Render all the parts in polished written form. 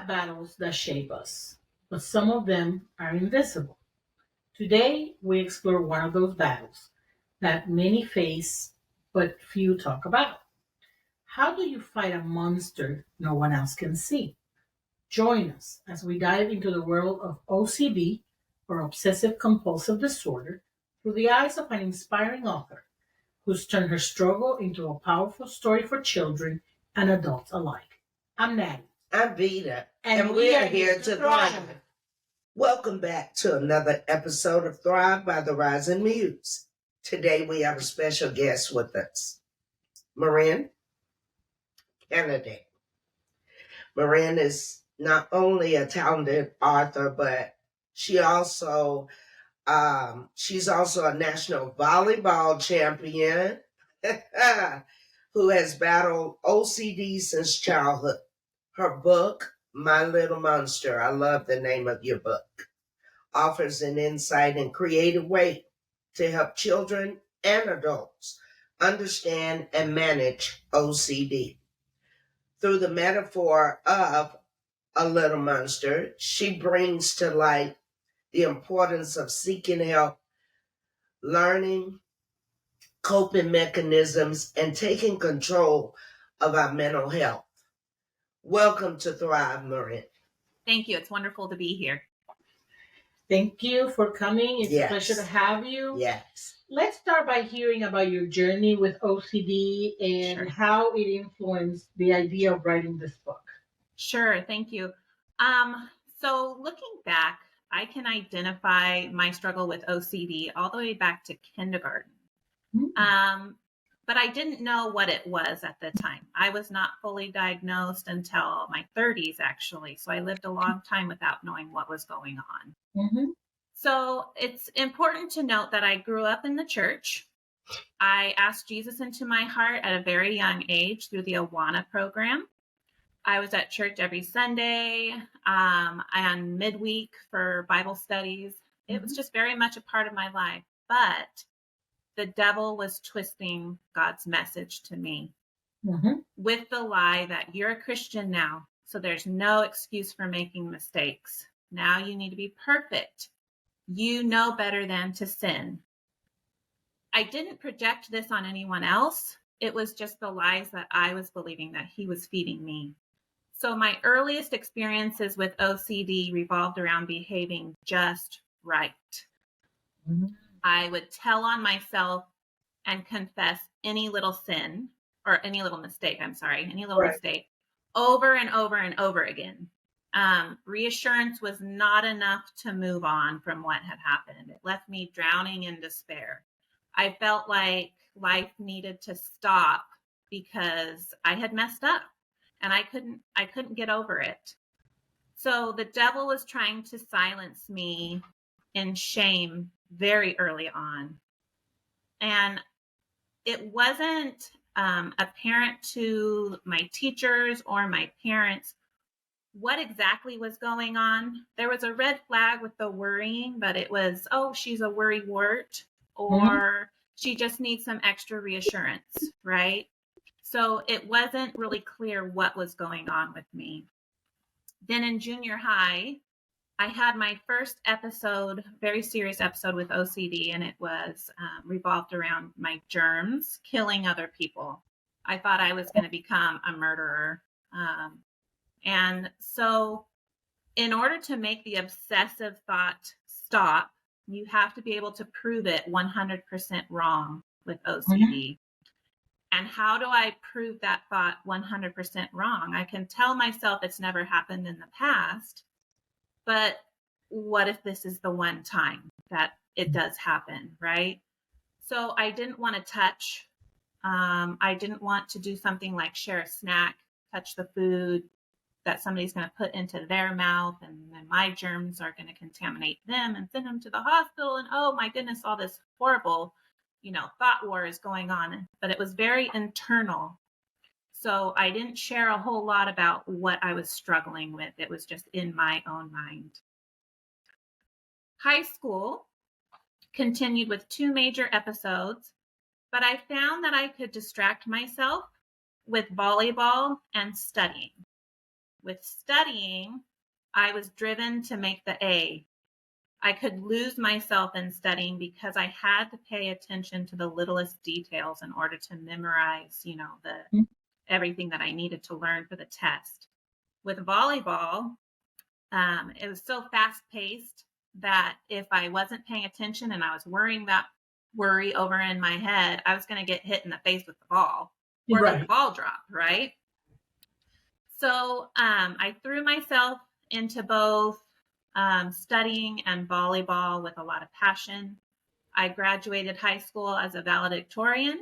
have battles that shape us, but some of them are invisible. Today, we explore one of those battles that many face but few talk about. How do you fight a monster no one else can see? Join us as we dive into the world of OCD, or Obsessive Compulsive Disorder, through the eyes of an inspiring author who's turned her struggle into a powerful story for children and adults alike. I'm Natty. I'm Vita, And we are here to thrive. Welcome back to another episode of Thrive by the Rising Muse. Today we have a special guest with us, Marin Canaday. Marin is not only a talented author, but she's also a national volleyball champion who has battled OCD since childhood. Her book, My Little Monster, I love the name of your book, offers an insight and creative way to help children and adults understand and manage OCD. Through the metaphor of a little monster, she brings to light the importance of seeking help, learning coping mechanisms, and taking control of our mental health. Welcome to Thrive, Marin. Thank you. It's wonderful to be here. Thank you for coming. It's a pleasure to have you. Yes. Let's start by hearing about your journey with OCD and how it influenced the idea of writing this book. Sure. Thank you. So looking back, I can identify my struggle with OCD all the way back to kindergarten. But I didn't know what it was at the time. I was not fully diagnosed until my 30s, actually. So I lived a long time without knowing what was going on. Mm-hmm. So it's important to note that I grew up in the church. I asked Jesus into my heart at a very young age through the Awana program. I was at church every Sunday and midweek for Bible studies. It was just very much a part of my life. But the devil was twisting God's message to me with the lie that you're a Christian now, so there's no excuse for making mistakes. Now you need to be perfect. You know better than to sin. I didn't project this on anyone else. It was just the lies that I was believing that he was feeding me. So my earliest experiences with OCD revolved around behaving just right. I would tell on myself and confess any little sin or any little mistake, mistake over and over and over again. Reassurance was not enough to move on from what had happened. It left me drowning in despair. I felt like life needed to stop because I had messed up and I couldn't get over it. So the devil was trying to silence me in shame very early on. And it wasn't apparent to my teachers or my parents what exactly was going on. There was a red flag with the worrying, but it was, oh, she's a worrywart, or she just needs some extra reassurance, right? So it wasn't really clear what was going on with me. Then in junior high, I had my first episode, very serious episode with OCD, and it was revolved around my germs killing other people. I thought I was going to become a murderer. And so in order to make the obsessive thought stop, you have to be able to prove it 100% wrong with OCD. And how do I prove that thought 100% wrong? I can tell myself it's never happened in the past. But what if this is the one time that it does happen, right? So I didn't want to touch. I didn't want to do something like share a snack, touch the food that somebody's going to put into their mouth, and then my germs are going to contaminate them and send them to the hospital. And oh my goodness, all this horrible, thought war is going on. But it was very internal. So I didn't share a whole lot about what I was struggling with. It was just in my own mind. High school continued with 2 major episodes, but I found that I could distract myself with volleyball and studying. With studying, I was driven to make the A. I could lose myself in studying because I had to pay attention to the littlest details in order to memorize, everything that I needed to learn for the test. With volleyball, it was so fast paced that if I wasn't paying attention and I was worrying that worry over in my head, I was going to get hit in the face with the ball or let the ball drop, right? So I threw myself into both studying and volleyball with a lot of passion. I graduated high school as a valedictorian,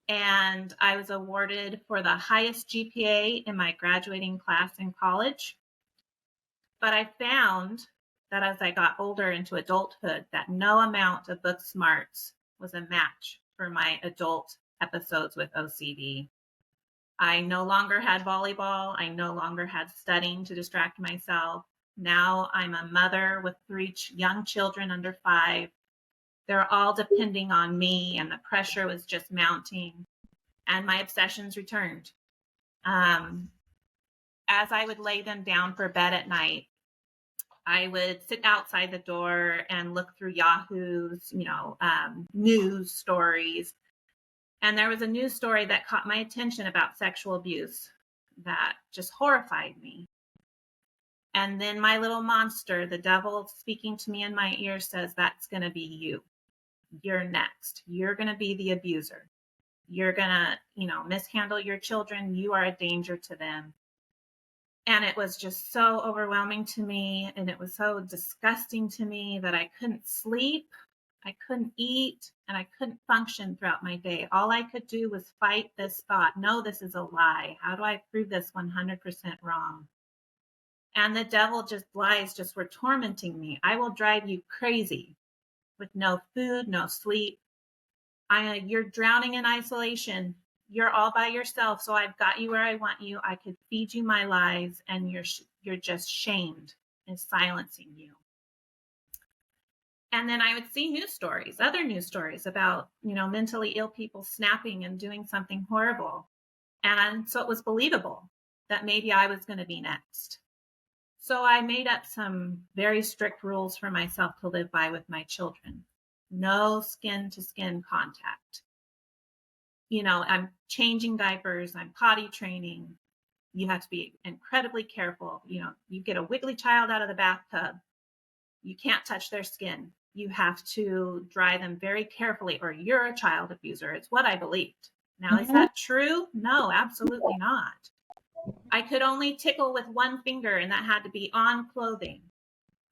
and I was awarded for the highest GPA in my graduating class in college. But I found that as I got older into adulthood, that no amount of book smarts was a match for my adult episodes with OCD. I no longer had volleyball. I no longer had studying to distract myself. Now I'm a mother with 3 young children under 5. They're all depending on me, and the pressure was just mounting, and my obsessions returned. As I would lay them down for bed at night, I would sit outside the door and look through Yahoo's, news stories. And there was a news story that caught my attention about sexual abuse that just horrified me. And then my little monster, the devil speaking to me in my ear, says, that's going to be you. You're next. You're going to be the abuser. You're going to, mishandle your children. You are a danger to them. And it was just so overwhelming to me, and it was so disgusting to me that I couldn't sleep, I couldn't eat, and I couldn't function throughout my day. All I could do was fight this thought. No, this is a lie. How do I prove this 100% wrong? And the devil lies were tormenting me. I will drive you crazy with no food, no sleep. You're drowning in isolation. You're all by yourself, so I've got you where I want you. I could feed you my lies, and you're just shamed and silencing you. And then I would see other news stories about, mentally ill people snapping and doing something horrible. And so it was believable that maybe I was going to be next. So I made up some very strict rules for myself to live by with my children. No skin to skin contact. I'm changing diapers, I'm potty training. You have to be incredibly careful. You get a wiggly child out of the bathtub, you can't touch their skin. You have to dry them very carefully, or you're a child abuser. It's what I believed. Now, is that true? No, absolutely not. I could only tickle with one finger, and that had to be on clothing.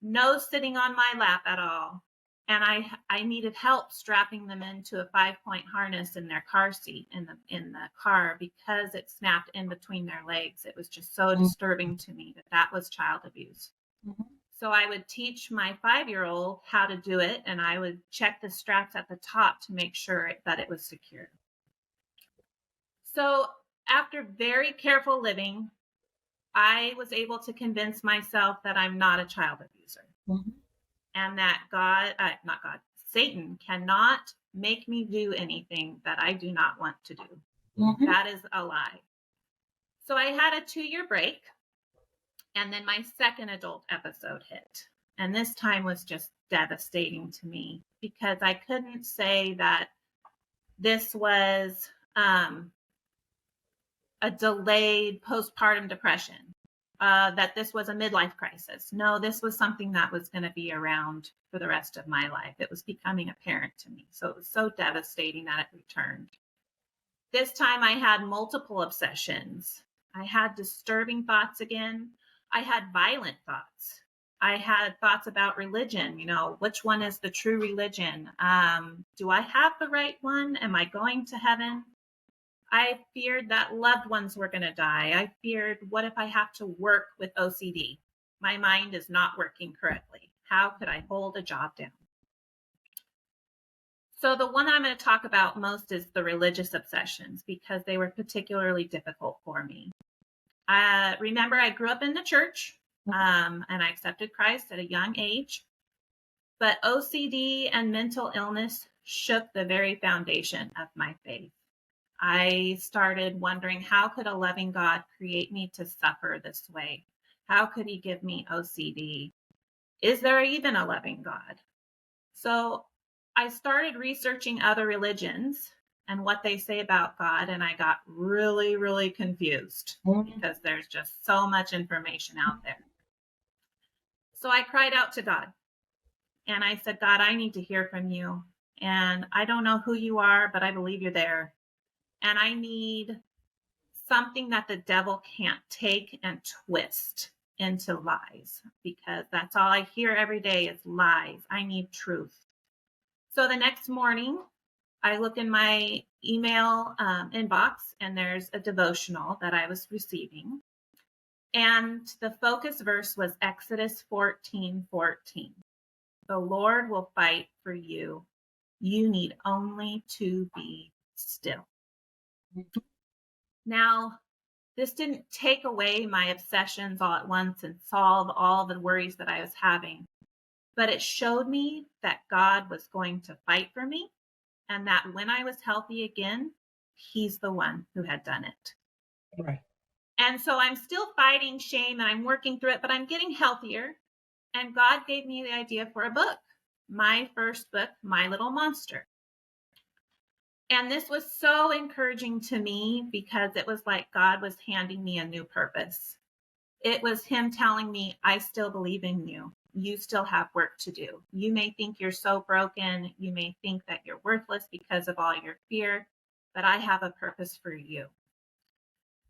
No sitting on my lap at all. And I needed help strapping them into a 5-point harness in their car seat in the car because it snapped in between their legs. It was just so disturbing to me that was child abuse. Mm-hmm. So I would teach my 5-year-old how to do it, and I would check the straps at the top to make sure that it was secure. So after very careful living, I was able to convince myself that I'm not a child abuser. Mm-hmm. And that Satan cannot make me do anything that I do not want to do. Mm-hmm. That is a lie. So I had a 2-year break, and then my second adult episode hit. And this time was just devastating to me because I couldn't say that this was a delayed postpartum depression. That this was a midlife crisis. No, this was something that was going to be around for the rest of my life. It was becoming apparent to me. So it was so devastating that it returned. This time I had multiple obsessions. I had disturbing thoughts again. I had violent thoughts. I had thoughts about religion. Which one is the true religion? Do I have the right one? Am I going to heaven? I feared that loved ones were going to die. I feared, what if I have to work with OCD? My mind is not working correctly. How could I hold a job down? So the one I'm going to talk about most is the religious obsessions because they were particularly difficult for me. Remember, I grew up in the church and I accepted Christ at a young age. But OCD and mental illness shook the very foundation of my faith. I started wondering, how could a loving God create me to suffer this way? How could he give me OCD? Is there even a loving God? So I started researching other religions and what they say about God, and I got really, really confused because there's just so much information out there. So I cried out to God and I said, God, I need to hear from you. And I don't know who you are, but I believe you're there. And I need something that the devil can't take and twist into lies, because that's all I hear every day is lies. I need truth. So the next morning, I look in my email inbox, and there's a devotional that I was receiving. And the focus verse was Exodus 14:14. The Lord will fight for you. You need only to be still. Now, this didn't take away my obsessions all at once and solve all the worries that I was having, but it showed me that God was going to fight for me, and that when I was healthy again, he's the one who had done it. Right. And so I'm still fighting shame and I'm working through it, but I'm getting healthier. And God gave me the idea for a book, my first book, My Little Monster. And this was so encouraging to me because it was like God was handing me a new purpose. It was him telling me, I still believe in you. You still have work to do. You may think you're so broken. You may think that you're worthless because of all your fear, but I have a purpose for you.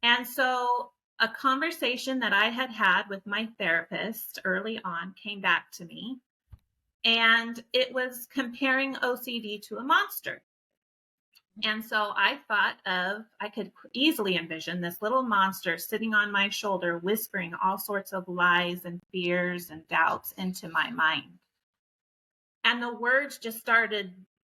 And so a conversation that I had had with my therapist early on came back to me, and it was comparing OCD to a monster. And so I could easily envision this little monster sitting on my shoulder, whispering all sorts of lies and fears and doubts into my mind. And the words just started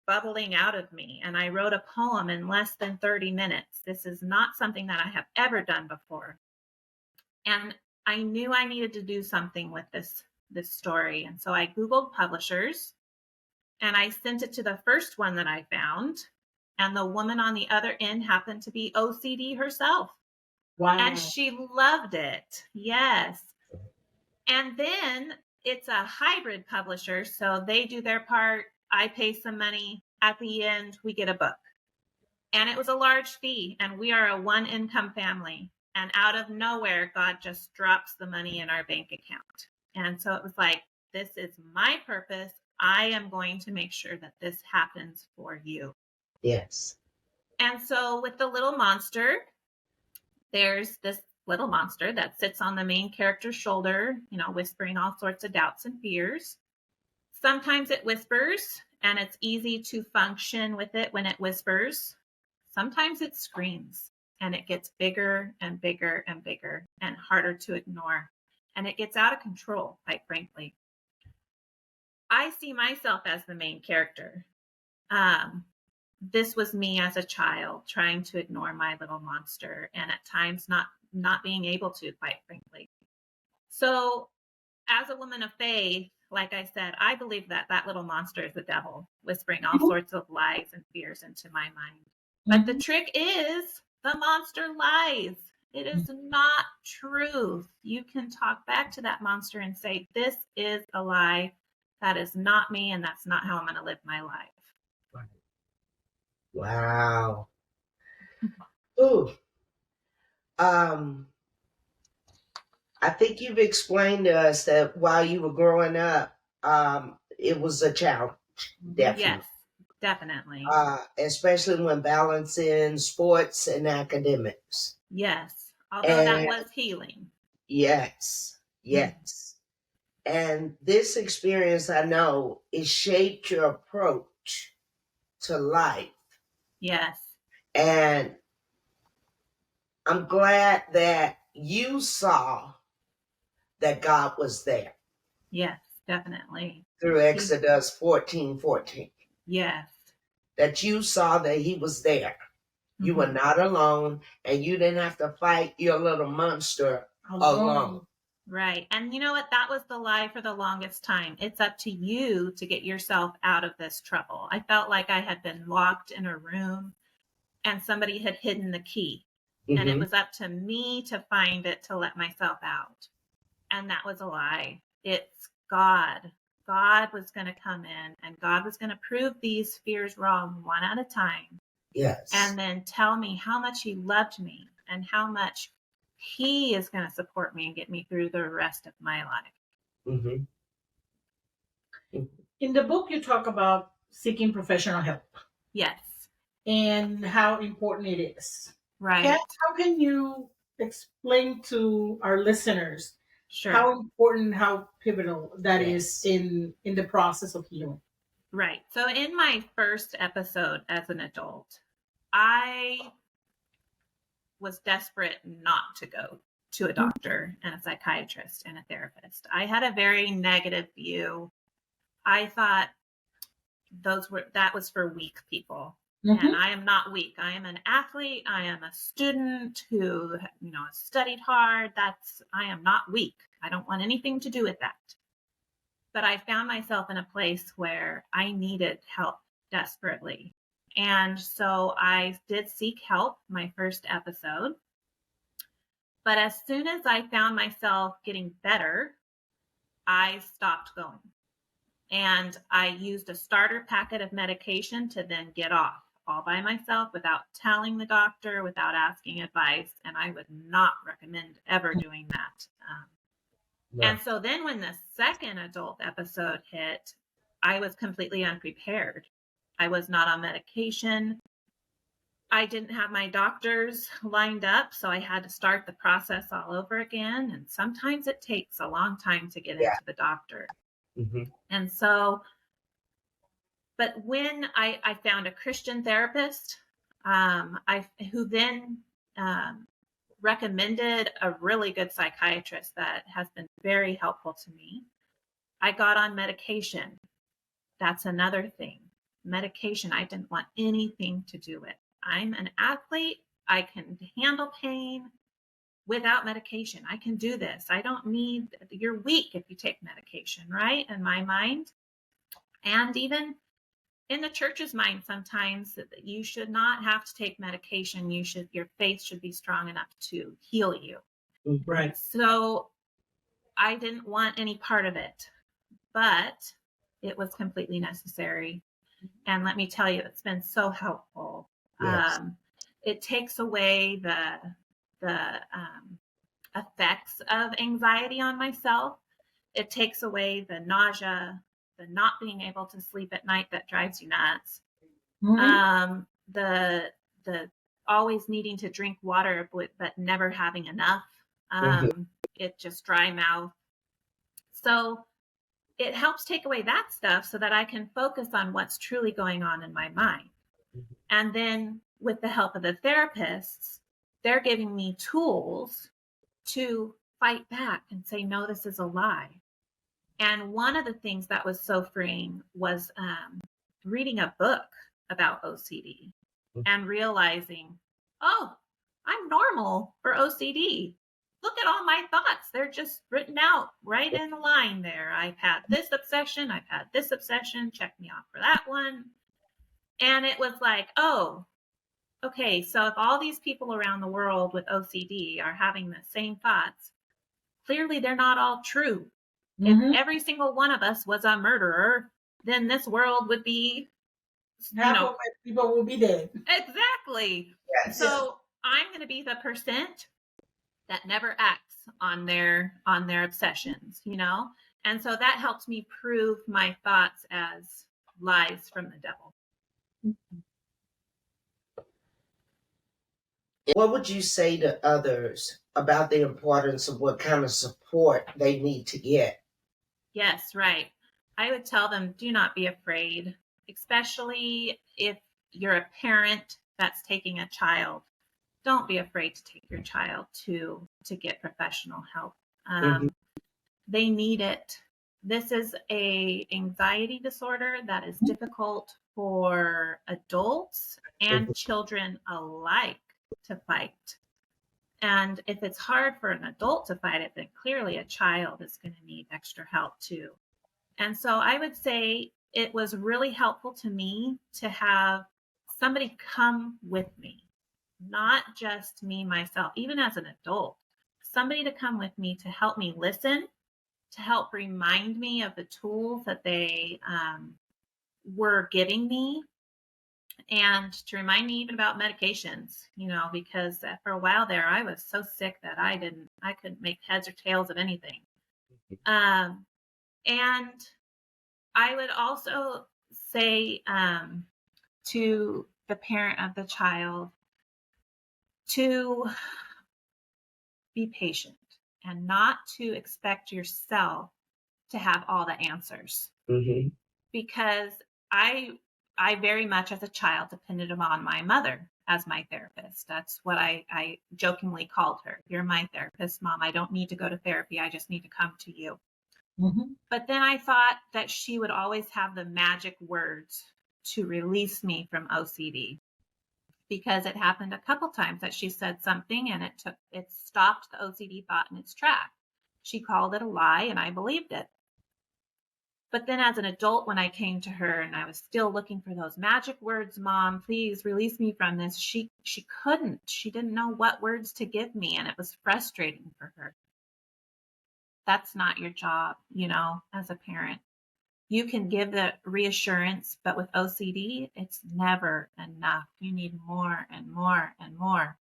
bubbling out of me. And I wrote a poem in less than 30 minutes. This is not something that I have ever done before. And I knew I needed to do something with this story. And so I Googled publishers and I sent it to the first one that I found. And the woman on the other end happened to be OCD herself. Wow. And she loved it. Yes. And then it's a hybrid publisher. So they do their part. I pay some money. At the end, we get a book. And it was a large fee. And we are a one income family. And out of nowhere, God just drops the money in our bank account. And so it was like, this is my purpose. I am going to make sure that this happens for you. Yes. And so with the little monster, there's this little monster that sits on the main character's shoulder, whispering all sorts of doubts and fears. Sometimes it whispers, and it's easy to function with it when it whispers. Sometimes it screams, and it gets bigger and bigger and bigger and harder to ignore. And it gets out of control, quite frankly. I see myself as the main character. This was me as a child trying to ignore my little monster, and at times not being able to, quite frankly. So as a woman of faith, like I said, I believe that little monster is the devil, whispering all sorts of lies and fears into my mind. But the trick is the monster lies. It is not truth. You can talk back to that monster and say, this is a lie. That is not me, and that's not how I'm going to live my life. Wow. Ooh. I think you've explained to us that while you were growing up, it was a challenge. Definitely. Yes, definitely. Especially when balancing sports and academics. Yes. Although that was healing. Yes. Yes. And this experience, I know, it shaped your approach to life. Yes. And I'm glad that you saw that God was there. Yes, definitely. Through Exodus 14:14. Yes. That you saw that he was there. You were not alone, and you didn't have to fight your little monster alone. Right. And you know what? That was the lie for the longest time. It's up to you to get yourself out of this trouble. I felt like I had been locked in a room and somebody had hidden the key. And it was up to me to find it to let myself out. And that was a lie. It's God. God was going to come in and God was going to prove these fears wrong one at a time. Yes. And then tell me how much he loved me and how much he is going to support me and get me through the rest of my life. In the book, you talk about seeking professional help. Yes. And how important it is. Right. How can you explain to our listeners Sure. how important, how pivotal that Yes. is in the process of healing? Right. So in my first episode as an adult, I was desperate not to go to a doctor and a psychiatrist and a therapist. I had a very negative view. I thought that was for weak people. And I am not weak. I am an athlete. I am a student who, has studied hard. I am not weak. I don't want anything to do with that. But I found myself in a place where I needed help desperately. And so I did seek help my first episode. But as soon as I found myself getting better, I stopped going. And I used a starter packet of medication to then get off all by myself without telling the doctor, without asking advice. And I would not recommend ever doing that. No. And so then when the second adult episode hit, I was completely unprepared. I was not on medication. I didn't have my doctors lined up, so I had to start the process all over again. And sometimes it takes a long time to get into the doctor. And so, but when I found a Christian therapist, who then recommended a really good psychiatrist that has been very helpful to me, I got on medication. That's another thing. Medication, I didn't want anything to do with. I'm an athlete. I can handle pain without medication. I can do this. I don't need, you're weak if you take medication, right? In my mind. And even in the church's mind, sometimes that you should not have to take medication. Your faith should be strong enough to heal you. Right. So I didn't want any part of it, but it was completely necessary. And let me tell you, it's been so helpful. Yes. It takes away the effects of anxiety on myself. It takes away the nausea, the not being able to sleep at night that drives you nuts. The always needing to drink water but never having enough. It just dry mouth. So it helps take away that stuff so that I can focus on what's truly going on in my mind. And then with the help of the therapists, they're giving me tools to fight back and say, no, this is a lie. And one of the things that was so freeing was reading a book about OCD and realizing, oh, I'm normal for OCD. Look at all my thoughts. They're just written out right in the line there. I've had this obsession. I've had this obsession. Check me off for that one. And it was like, oh, okay. So if all these people around the world with OCD are having the same thoughts, clearly they're not all true. If every single one of us was a murderer, then this world would be, half of my people will be dead. Exactly. Yes. So I'm going to be the percent that never acts on their obsessions, and so that helps me prove my thoughts as lies from the devil. What would you say to others about the importance of what kind of support they need to get? Yes, right. I would tell them, do not be afraid, especially if you're a parent that's taking a child. Don't be afraid to take your child to get professional help. They need it. This is a anxiety disorder that is difficult for adults and children alike to fight. And if it's hard for an adult to fight it, then clearly a child is going to need extra help too. And so I would say it was really helpful to me to have somebody come with me, not just me, myself, even as an adult, somebody to come with me to help me listen, to help remind me of the tools that they were giving me, and to remind me even about medications, because for a while there, I was so sick that I couldn't make heads or tails of anything. And I would also say to the parent of the child to be patient and not to expect yourself to have all the answers. Mm-hmm. Because I very much as a child depended upon my mother as my therapist. That's what I jokingly called her. You're my therapist, Mom. I don't need to go to therapy. I just need to come to you. Mm-hmm. But then I thought that she would always have the magic words to release me from OCD, because it happened a couple times that she said something and it stopped the OCD thought in its track. She called it a lie and I believed it. But then as an adult, when I came to her and I was still looking for those magic words, Mom, please release me from this, she couldn't. She didn't know what words to give me, and it was frustrating for her. That's not your job, as a parent. You can give the reassurance, but with OCD, it's never enough. You need more and more and more.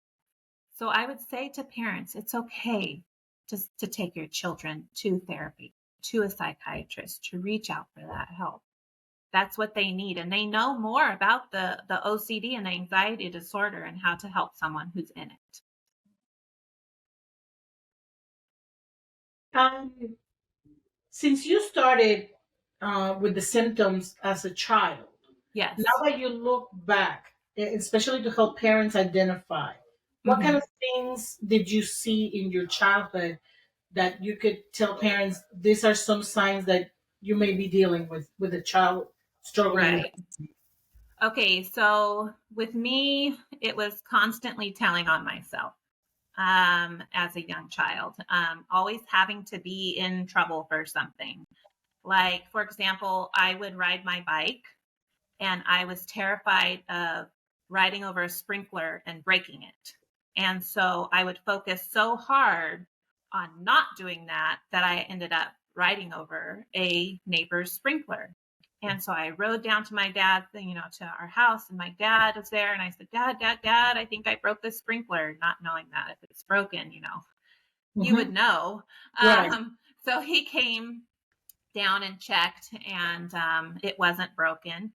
So I would say to parents, it's okay to take your children to therapy, to a psychiatrist, to reach out for that help. That's what they need. And they know more about the OCD and the anxiety disorder and how to help someone who's in it. Since you started with the symptoms as a child, Yes. now that you look back, especially to help parents identify, what kind of things did you see in your childhood that you could tell parents these are some signs that you may be dealing with a child struggling Right. Okay, so with me, it was constantly telling on myself as a young child, always having to be in trouble for something. Like, for example, I would ride my bike and I was terrified of riding over a sprinkler and breaking it. And so I would focus so hard on not doing that I ended up riding over a neighbor's sprinkler. And so I rode down to my dad, to our house, and my dad was there. And I said, Dad, I think I broke the sprinkler, not knowing that if it's broken, you would know. Right. So he came down and checked, and it wasn't broken.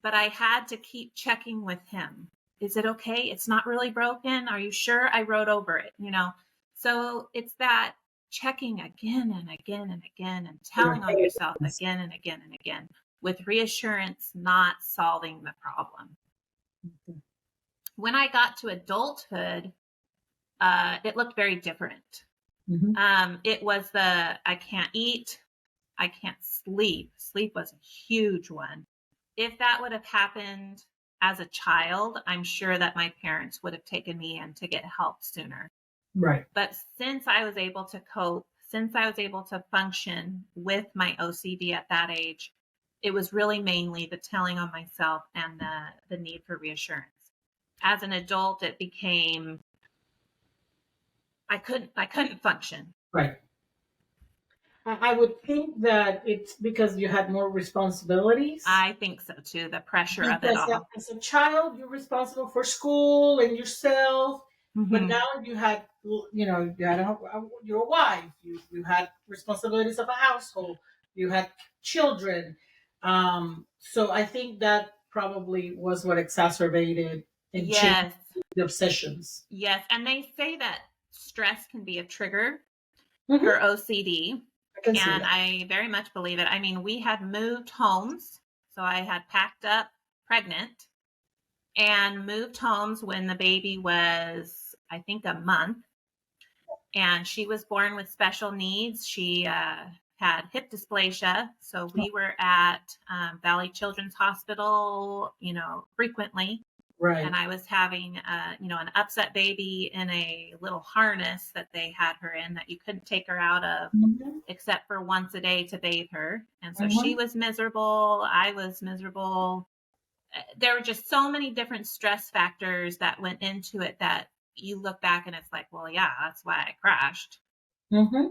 But I had to keep checking with him. Is it okay? It's not really broken. Are you sure? I rode over it, So it's that checking again and again and again and telling on yourself again and again and again with reassurance, not solving the problem. When I got to adulthood, it looked very different. Mm-hmm. It was I can't eat, I can't sleep. Sleep was a huge one. If that would have happened as a child, I'm sure that my parents would have taken me in to get help sooner. Right. But since I was able to cope, since I was able to function with my OCD at that age, it was really mainly the telling on myself and the need for reassurance. As an adult, it became I couldn't function. Right. I would think that it's because you had more responsibilities. I think so too. The pressure of it all. As a child, you're responsible for school and yourself, but Mm-hmm. now you had, you're a wife. You had responsibilities of a household. You had children. So I think that probably was what exacerbated and changed Yes. the obsessions. Yes. And they say that stress can be a trigger Mm-hmm. for OCD. I can see And that. I very much believe it. I mean, we had moved homes. So I had packed up pregnant and moved homes when the baby was, I think, a month. And she was born with special needs. She had hip dysplasia. So we were at Valley Children's Hospital, frequently. Right. And I was having, an upset baby in a little harness that they had her in that you couldn't take her out of Mm-hmm. except for once a day to bathe her. And so Mhm. she was miserable. I was miserable. there were just so many different stress factors that went into it that you look back and it's like, well, yeah, that's why I crashed. Mm-hmm.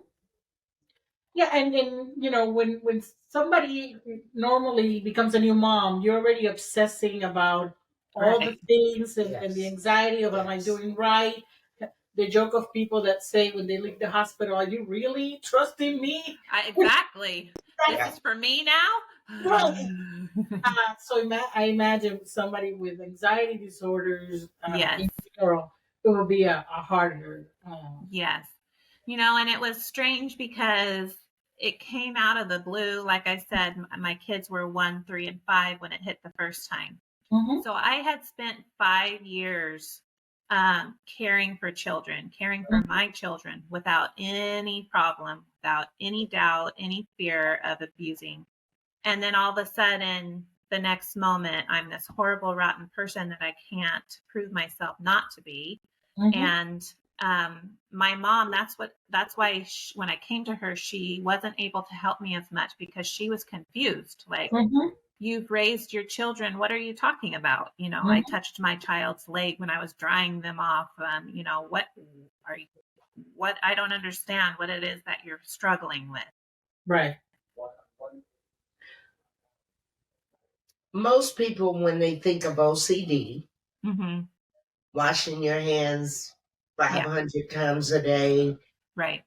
Yeah, and then when somebody normally becomes a new mom, you're already obsessing about all the Right. things and the Yes. anxiety of am I Yes. doing right? The joke of people that say when they leave the hospital, are you really trusting me? Exactly. This Yeah. is for me now. Right. So I imagine somebody with anxiety disorders Yes. in general, it will be a harder. Yes. And it was strange because it came out of the blue. Like I said, my kids were 1, 3, and 5 when it hit the first time. Mhm. So I had spent 5 years caring for children, caring for my children without any problem, without any doubt, any fear of abusing. And then all of a sudden, the next moment, I'm this horrible, rotten person that I can't prove myself not to be. Mhm. And my mom, that's why when I came to her, she wasn't able to help me as much because she was confused. Like, Mhm. you've raised your children. What are you talking about? I Mhm. touched my child's leg when I was drying them off. What are you, what I don't understand what it is that you're struggling with. Right. Most people, when they think of OCD, Mm-hmm. washing your hands Yeah. 500 times a day, Right.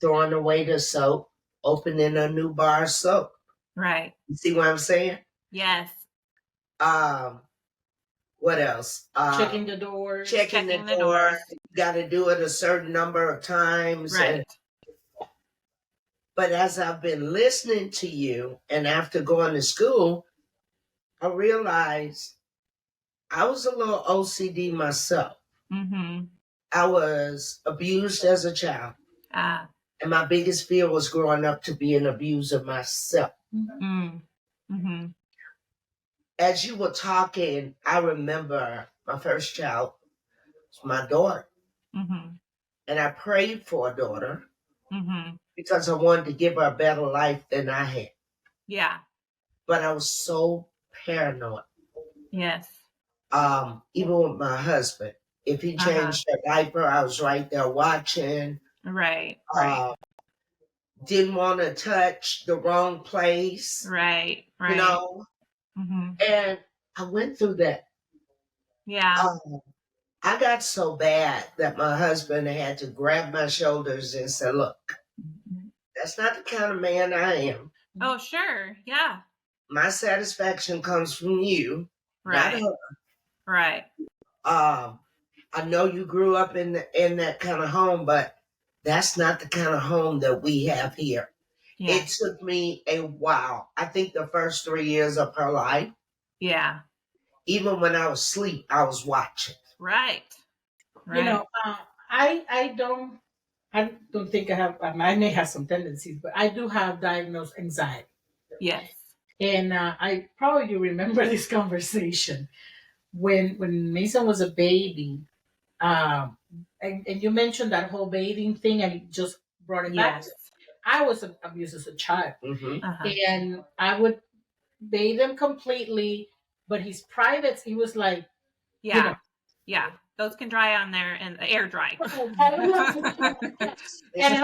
throwing away the soap, opening a new bar of soap. Right. You see what I'm saying? Yes. Um, what else? Checking the doors. Checking the Checking the door. doors. You got to do it a certain number of times. Right. But as I've been listening to you, and after going to school, I realized I was a little OCD myself. Mm-hmm. I was abused as a child. And my biggest fear was growing up to be an abuser myself. Mm-hmm. As you were talking, I remember my first child was my daughter. Mm-hmm. And I prayed for a daughter Mm-hmm. because I wanted to give her a better life than I had. Yeah. But I was so paranoid. Yes. Even with my husband. If he changed her diaper, I was right there watching. Right. Right. Didn't want to touch the wrong place. Right. You Right. know? Mm-hmm. And I went through that. Yeah. I got so bad that my husband had to grab my shoulders and say, look, that's not the kind of man I am. Oh, sure. Yeah. My satisfaction comes from you, not Right. her. Right. I know you grew up in that kind of home, but that's not the kind of home that we have here. Yeah. It took me a while. I think the first 3 years of her life, Yeah. even when I was asleep, I was watching. Right. Right. I don't think I have. I may have some tendencies, but I do have diagnosed anxiety. Yes. And I probably do remember this conversation when Mason was a baby. And you mentioned that whole bathing thing, and it just brought it back. Yes. I was abused as a child, Mm-hmm. and I would bathe him completely, but his privates, he was like, Yeah. Yeah. Those can dry on there and air dry. and I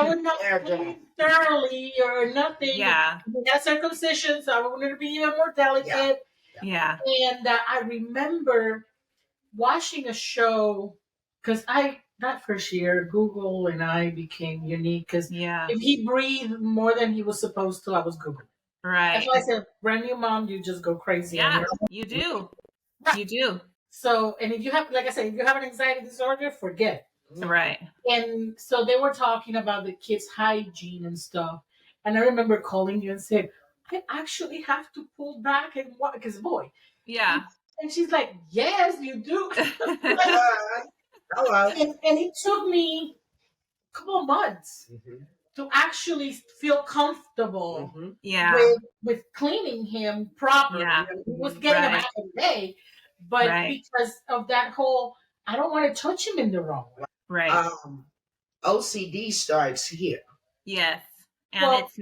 would not clean thoroughly or nothing. Yeah. We had circumcision, so I wanted to be even more delicate. Yeah. And I remember watching a show because that first year Google and I became unique because Yeah. if he breathed more than he was supposed to, I was Google. That's Right. why I said, brand new mom, you just go crazy. Yeah. You do. You do. So, and if you have, like I said, if you have an anxiety disorder, forget it. Right. And so they were talking about the kids' hygiene and stuff. And I remember calling you and said, I actually have to pull back and walk because boy. Yeah. And she's like, yes, you do. Hello. And it took me a couple of months to actually feel comfortable Yeah. with cleaning him properly. Yeah. He was getting him out of the day, but Right. because of that whole, I don't want to touch him in the wrong way. Right. OCD starts here. Yes. And Well, it's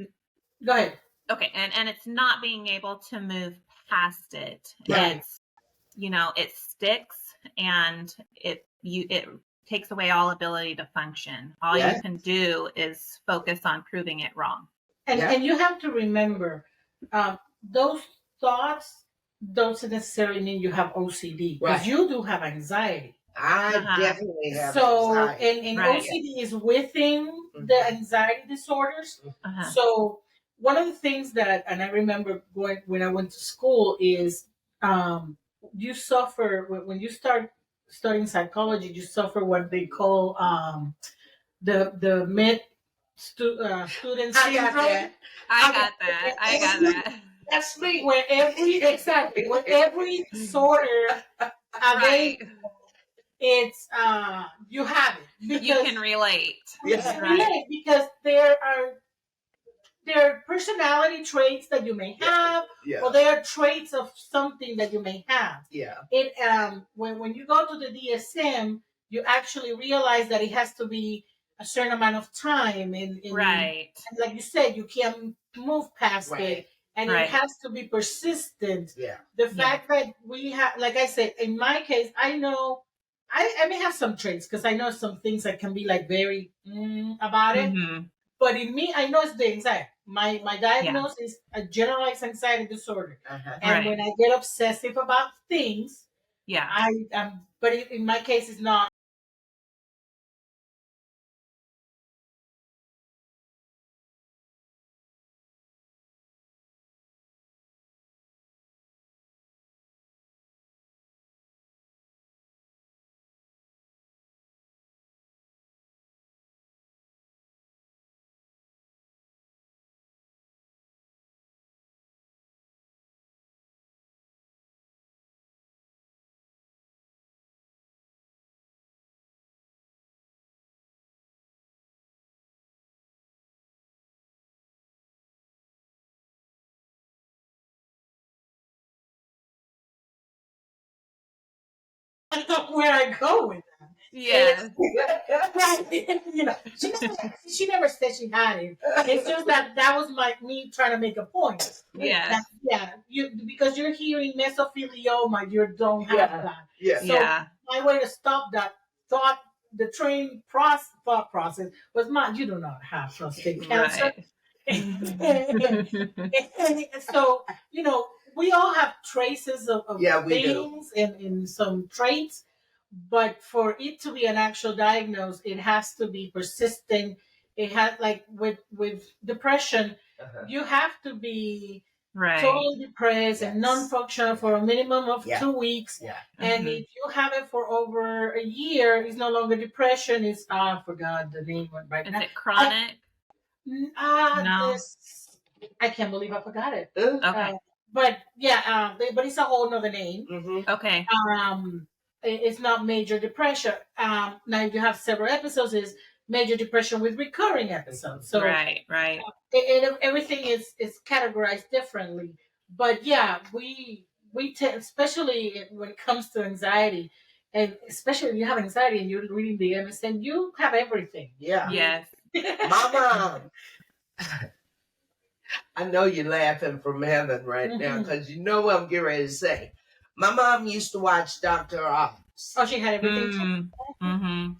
go ahead. okay. And it's not being able to move past it. Right. It's it sticks, and it takes away all ability to function. All you can do is focus on proving it wrong. And you have to remember, those thoughts don't necessarily mean you have OCD, because you do have anxiety. I definitely have so anxiety. and OCD is within the anxiety disorders. So one of the things that, and I remember when I went to school, is you suffer when you start studying psychology. You suffer what they call the mid student syndrome. I got that. That's me. Where every disorder it's you have it, because you can relate. Relate, because there are personality traits that you may have, or there are traits of something that you may have. It when you go to the DSM, you actually realize that it has to be a certain amount of time, and like you said, you can't move past it, and it has to be persistent. The fact that we have, like I said, in my case, I know I may have some traits, because I know some things that can be like very about it. But in me, I know it's the anxiety. My diagnosis is a generalized anxiety disorder. And when I get obsessive about things, but in my case, it's not. Where I go with that. She never said she had it. It's just that was me trying to make a point. Because you're hearing mesothelioma, you don't have that. So my way to stop that the thought process was, you do not have prostate cancer. So, we all have traces of things and some traits, but for it to be an actual diagnosis, it has to be persistent. It has, like with depression, you have to be totally depressed and non-functional for a minimum of 2 weeks. And if you have it for over a year, it's no longer depression. It's I forgot the name right now. Is it chronic? No. I can't believe I forgot it. Okay. But it's a whole nother name. Okay. It's not major depression. Now you have several episodes. Is major depression with recurring episodes. So everything is categorized differently. But we especially when it comes to anxiety, and especially if you have anxiety and you're reading the MSN, you have everything. Yes. Mama, I know you're laughing from heaven right now, because you know what I'm getting ready to say. My mom used to watch Dr. Oz. Oh, she had everything.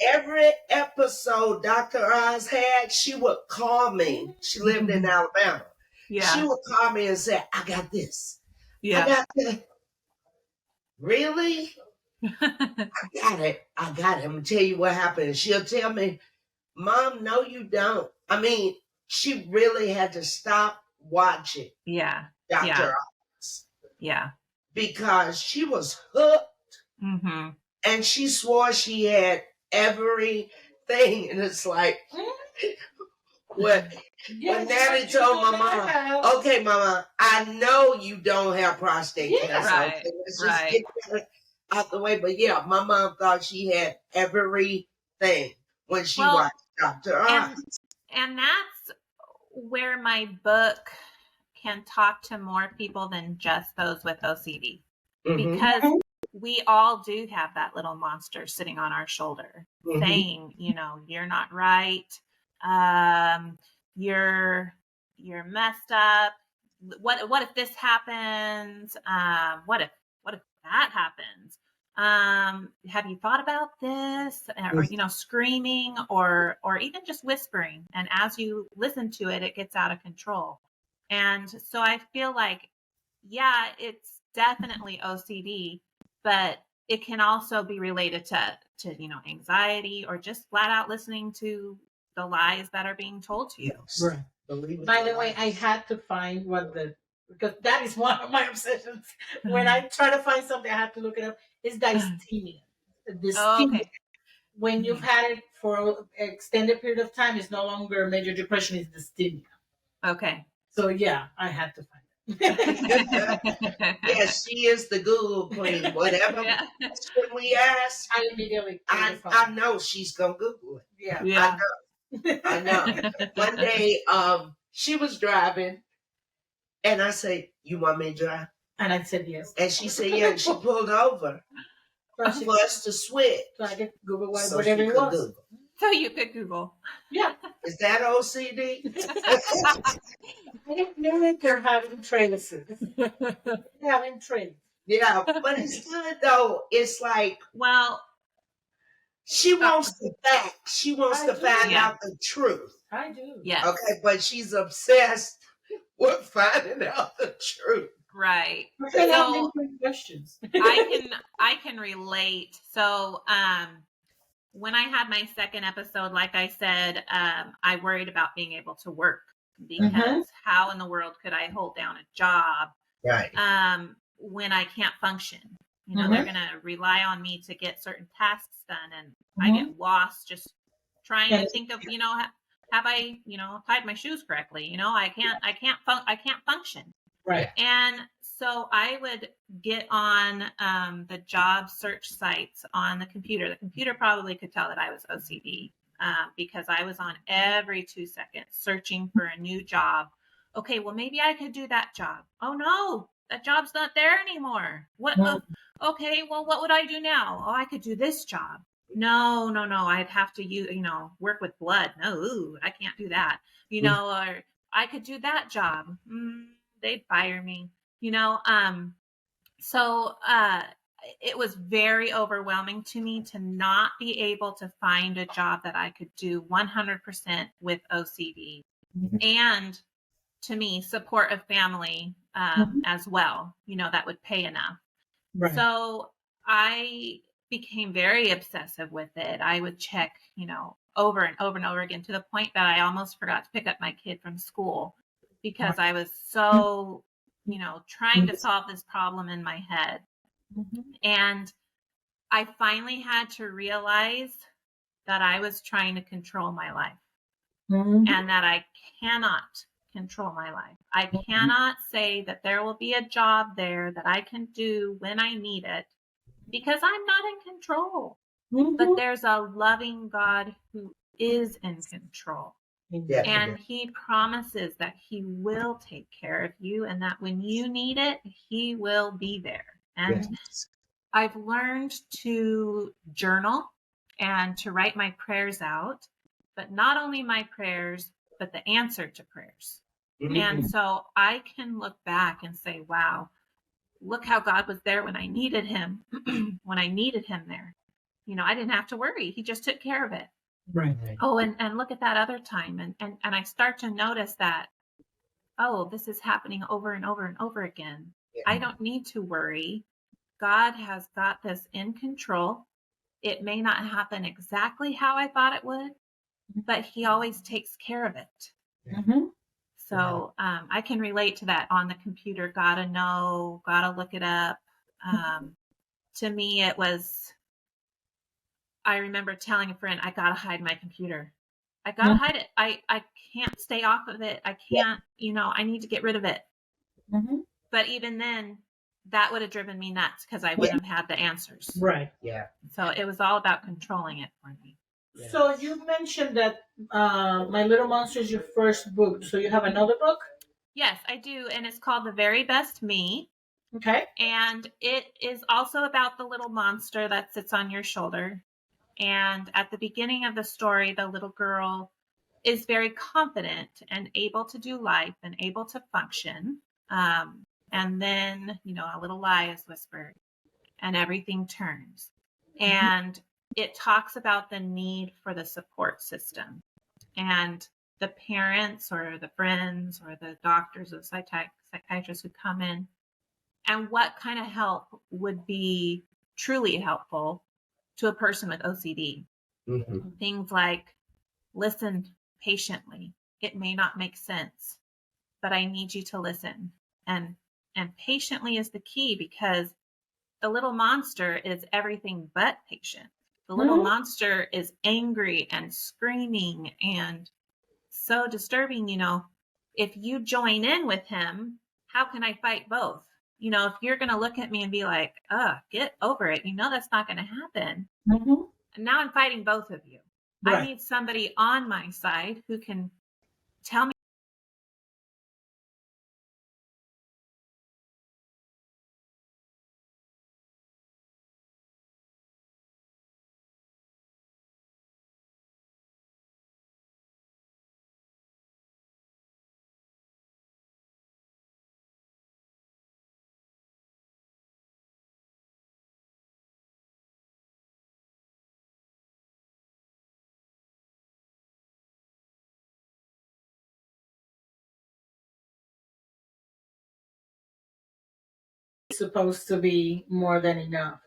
Every episode Dr. Oz had, she would call me. She lived in Alabama. She would call me and say, I got this. I got that. Really? I got it. I'm going to tell you what happened. She'll tell me, Mom, no, you don't. I mean, she really had to stop watching Dr. Oz. Because she was hooked. And she swore she had everything. And it's like, when Daddy told my mom, okay, Mama, I know you don't have prostate cancer. Okay, let's just get that out the way. But my mom thought she had everything when she watched Dr. Oz. And that's where my book can talk to more people than just those with OCD. Because we all do have that little monster sitting on our shoulder saying, you're not right. You're messed up. What if this happens? What if that happens. Have you thought about this? Or, you know, screaming or even just whispering. And as you listen to it, it gets out of control. And so I feel like, yeah, it's definitely OCD, but it can also be related to, you know, anxiety or just flat out listening to the lies that are being told to you. Yes. Right. Believe it By or the way, not. I had to find because that is one of my obsessions. When I try to find something, I have to look it up. It's dysthymia. Oh, Dysthymia. okay. When you've had it for an extended period of time, it's no longer major depression, it's dysthymia. Okay. So yeah, I had to find it. Yes, she is the Google queen. Whatever Yeah. question we ask, I immediately I know she's gonna Google it. Yeah. Yeah. I know. One day, she was driving, and I said, "You want me to drive?" And I said yes. And she said, "Yeah." And she pulled over for us to switch, So I could Google so whatever she it could was. Google. So you could Google. Yeah. Is that OCD? I didn't know that they're having trailers. Having trailers. Yeah, but it's good though. It's like Well, she wants the facts. She wants I to do. find Yeah. out the truth. I do. yes. Okay, but she's obsessed with finding out the truth. Right. Because I have So many questions. I can relate. So when I had my second episode, like I said, I worried about being able to work because how in the world could I hold down a job Right. when I can't function? You know, they're going to rely on me to get certain tasks done, and I get lost just trying to think of, you know, have I, you know, tied my shoes correctly? You know, I can't function. Right. And so I would get on the job search sites on the computer. The computer probably could tell that I was OCD because I was on every 2 seconds searching for a new job. Okay, well, maybe I could do that job. Oh, no, that job's not there anymore. What? Okay, well, what would I do now? Oh, I could do this job. No, I'd have to work with blood. No, I can't do that. You know, or I could do that job. They'd fire me, you know. So it was very overwhelming to me to not be able to find a job that I could do 100% with OCD and to me support a family as well, you know, that would pay enough. Right. So I became very obsessive with it. I would check, you know, over and over and over again to the point that I almost forgot to pick up my kid from school because I was so, you know, trying to solve this problem in my head. And I finally had to realize that I was trying to control my life and that I cannot control my life. I cannot say that there will be a job there that I can do when I need it because I'm not in control. But there's a loving God who is in control. Yeah. And he promises that he will take care of you and that when you need it, he will be there. And I've learned to journal and to write my prayers out, but not only my prayers, but the answer to prayers. And so I can look back and say, wow, look how God was there when I needed him, when I needed him there. You know, I didn't have to worry. He just took care of it. Right. Oh, and look at that other time. And I start to notice that, oh, this is happening over and over and over again. Yeah. I don't need to worry. God has got this in control. It may not happen exactly how I thought it would, but he always takes care of it. So I can relate to that on the computer. Gotta know, gotta look it up. To me, it was, I remember telling a friend, I gotta hide my computer. I gotta hide it. I can't stay off of it. I can't, you know, I need to get rid of it. But even then, that would have driven me nuts because I wouldn't have had the answers. Right. Yeah. So it was all about controlling it for me. Yeah. So you mentioned that My Little Monster is your first book. So you have another book? Yes, I do. And it's called The Very Best Me. Okay. And it is also about the little monster that sits on your shoulder. And at the beginning of the story, the little girl is very confident and able to do life and able to function. And then, you know, a little lie is whispered. and everything turns. And it talks about the need for the support system and the parents or the friends or the doctors or psychiatrists who come in, and what kind of help would be truly helpful to a person with OCD. Mm-hmm. Things like, listen patiently. It may not make sense, but I need you to listen. And patiently is the key, because the little monster is everything but patient. The little monster is angry and screaming and so disturbing. If you join in with him, how can I fight both? If you're going to look at me and be like, get over it, that's not going to happen. Mm-hmm. And now I'm fighting both of you. Right. I need somebody on my side who can tell me. Supposed to be more than enough.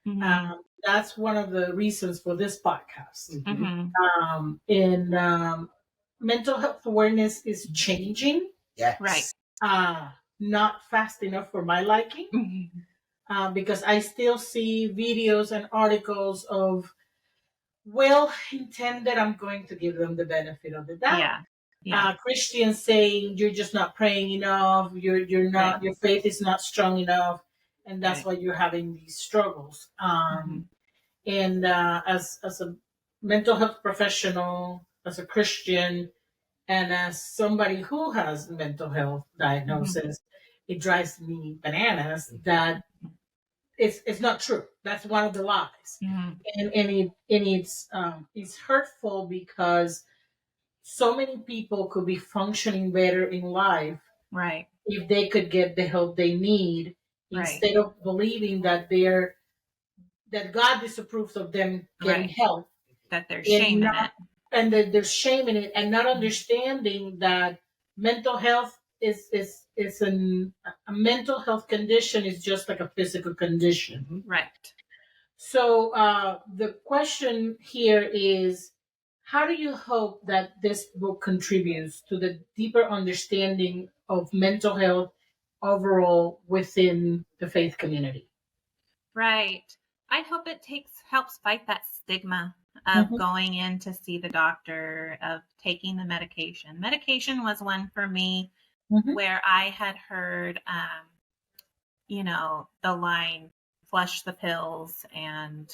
Mm-hmm. That's one of the reasons for this podcast. Mm-hmm. And mental health awareness is changing. Yes. Right. Not fast enough for my liking, Mm-hmm. because I still see videos and articles of well-intended, I'm going to give them the benefit of the doubt. Yeah. Christians saying you're just not praying enough, you're not, Right. your faith is not strong enough, and that's Right. why you're having these struggles. Mm-hmm. And as a mental health professional, as a Christian, and as somebody who has mental health diagnosis, it drives me bananas that it's not true. That's one of the lies, Mm-hmm. and it's hurtful, because so many people could be functioning better in life Right. if they could get the help they need, Right. instead of believing that God disapproves of them getting Right. help, That there's and shame in not it. and that there's shame in it, and not understanding that mental health is a mental health condition is just like a physical condition. Right. So the question here is, how do you hope that this book contributes to the deeper understanding of mental health overall within the faith community? Right. I hope it helps fight that stigma of Mhm. going in to see the doctor, of taking the medication. Medication was one for me Mhm. where I had heard, the line, flush the pills and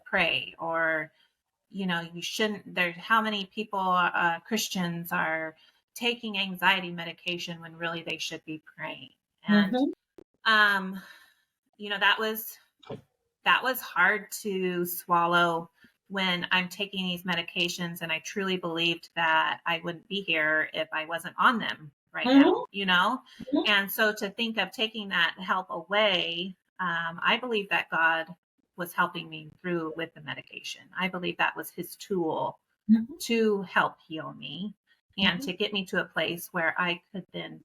pray, or, you shouldn't, there's how many people, Christians, are taking anxiety medication when really they should be praying. And, Mhm. um, that was hard to swallow when I'm taking these medications, and I truly believed that I wouldn't be here if I wasn't on them right now, Mhm. And so to think of taking that help away, I believe that God was helping me through with the medication. I believe that was his tool Mhm. to help heal me and to get me to a place where I could then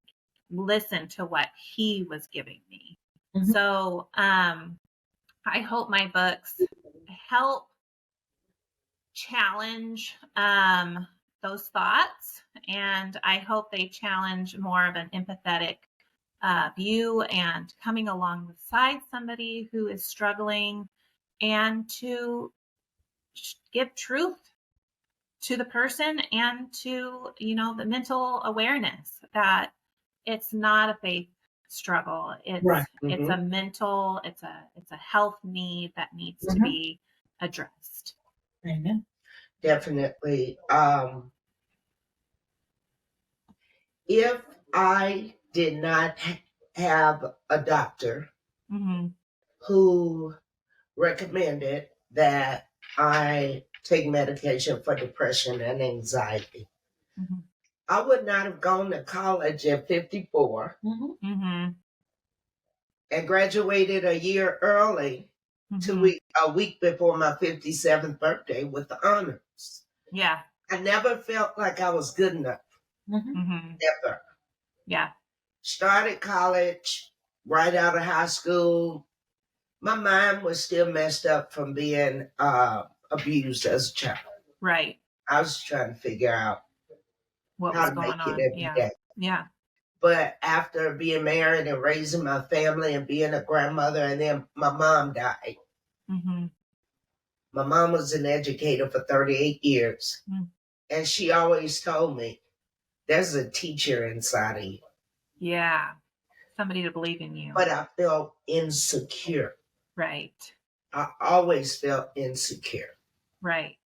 listen to what he was giving me. Mhm. So, I hope my books help challenge those thoughts, and I hope they challenge more of an empathetic view and coming alongside somebody who is struggling, and to give truth to the person, and to the mental awareness that it's not a faith struggle. Right. It's a mental, it's a health need that needs to Mhm. be addressed. Amen. Definitely. If I did not have a doctor Mm-hmm. who recommended that I take medication for depression and anxiety, Mm-hmm. I would not have gone to college at 54. Mhm. Mm-hmm. and graduated a year early, a week before my 57th birthday with the honors. Yeah. I never felt like I was good enough. Never. Yeah. Started college right out of high school. My mind was still messed up from being abused as a child. Right. I was trying to figure out What how was to going make on? it every day. Yeah. But after being married and raising my family and being a grandmother, and then my mom died. My mom was an educator for 38 years. And she always told me, there's a teacher inside of you. Yeah. Somebody to believe in you. But I felt insecure. Right. I always felt insecure. Right.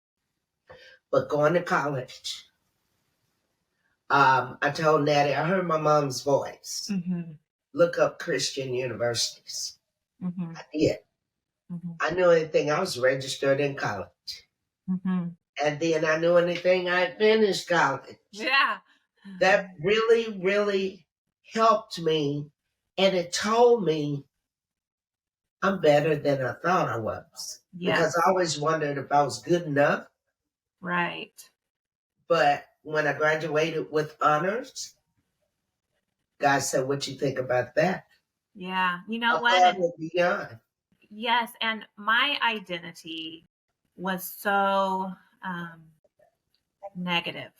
But going to college, I told Natty, I heard my mom's voice. Look up Christian universities. I did. I knew anything. I was registered in college. And then I knew anything. I finished college. Yeah. That really, really helped me. And it told me I'm better than I thought I was. Yes. Because I always wondered if I was good enough. Right. But when I graduated with honors, God said, what you think about that? Yeah. You know Above what? and beyond. Yes. And my identity was so negative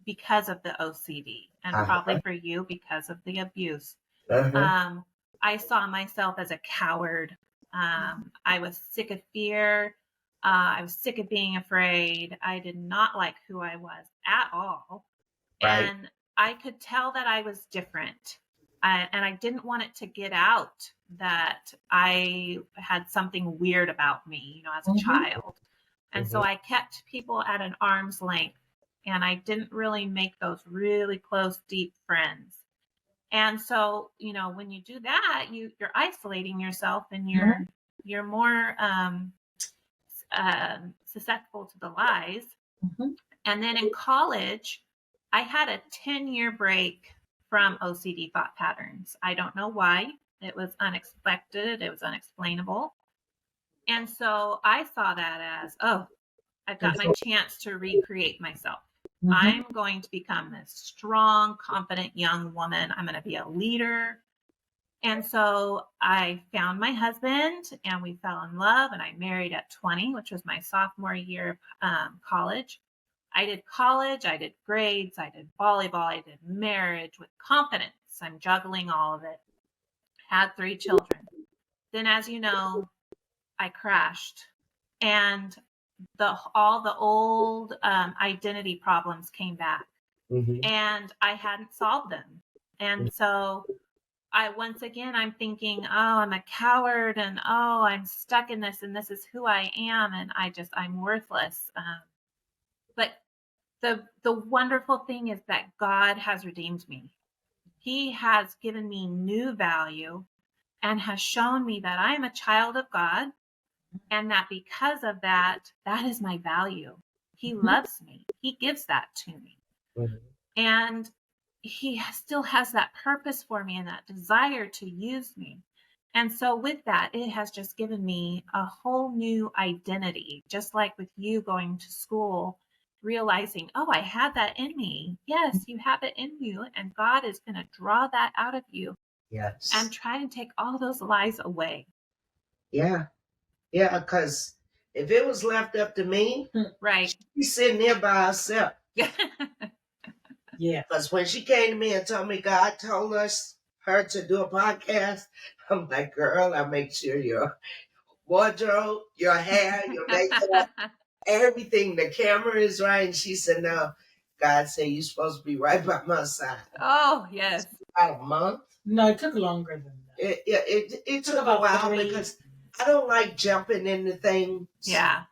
because of the OCD, and probably for you because of the abuse. I saw myself as a coward. I was sick of fear. I was sick of being afraid. I did not like who I was at all. Right. And I could tell that I was different. And I didn't want it to get out that I had something weird about me, as a child. And so I kept people at an arm's length, and I didn't really make those really close, deep friends. And so, when you do that, you're isolating yourself, and you're more susceptible to the lies. And then in college, I had a 10-year break from OCD thought patterns. I don't know why. It was unexpected. It was unexplainable. And so I saw that as, I've got my chance to recreate myself. I'm going to become this strong, confident young woman. I'm going to be a leader. And so I found my husband, and we fell in love, and I married at 20, which was my sophomore year of college. I did college, I did grades, I did volleyball, I did marriage with confidence. I'm juggling all of it. Had 3 children. Then, as you know, I crashed, and all the old identity problems came back, and I hadn't solved them. And so I'm thinking, I'm a coward, and I'm stuck in this, and this is who I am, and I'm worthless. But the wonderful thing is that God has redeemed me. He has given me new value and has shown me that I am a child of God, and that because of that, that is my value. He loves me. He gives that to me. And he still has that purpose for me and that desire to use me. And so with that, it has just given me a whole new identity, just like with you going to school, realizing, I had that in me. Yes, you have it in you, and God is going to draw that out of you. Yes. And try to take all those lies away. Yeah. Yeah, because if it was left up to me, right, she's sitting there by herself. Yeah. Because when she came to me and told me God told her to do a podcast, I'm like, girl, I make sure your wardrobe, your hair, your makeup, everything, the camera is right. And she said, no, God said you're supposed to be right by my side. Oh, yes. About a month? No, it took longer than that. It took a while because I don't like jumping into things. Yeah.